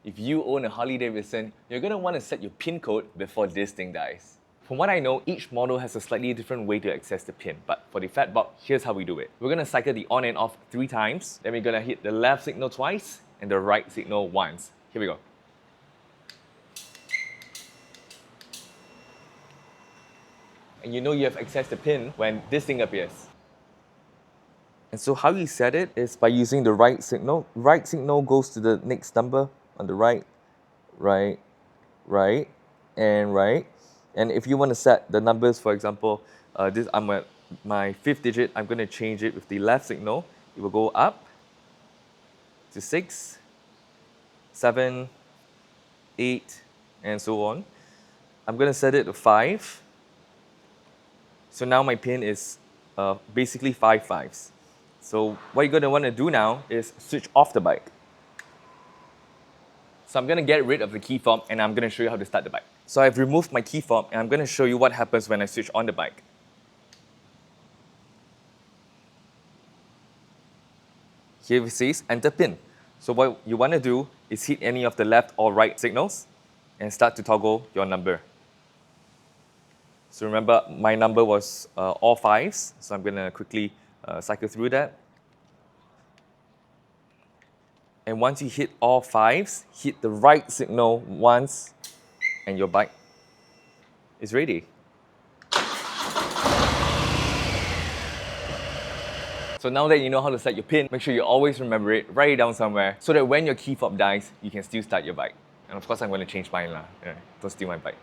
if you own a Harley-Davidson, you're going to want to set your pin code before this thing dies. From what I know, each model has a slightly different way to access the pin, but for the fat box, here's how we do it. We're going to cycle the on and off 3 times, then we're going to hit the left signal twice and the right signal once. Here we go. And you know you have accessed the pin when this thing appears. And so how you set it is by using the right signal. Right signal goes to the next number on the right, right, right, and right. And if you want to set the numbers, for example, I'm at my 5th digit, I'm going to change it with the left signal. It will go up to 6, 7, 8, and so on. I'm going to set it to 5. So now my pin is basically 5 5s. So what you're going to want to do now is switch off the bike. So I'm going to get rid of the key fob and I'm going to show you how to start the bike. So I've removed my key fob and I'm going to show you what happens when I switch on the bike. Here it says enter pin. So what you want to do is hit any of the left or right signals and start to toggle your number. So remember, my number was all 5s, so I'm going to quickly cycle through that. And once you hit all 5s, hit the right signal once, and your bike is ready. So now that you know how to set your pin, make sure you always remember it, write it down somewhere, so that when your key fob dies, you can still start your bike. And of course, I'm going to change mine. Don't steal my bike.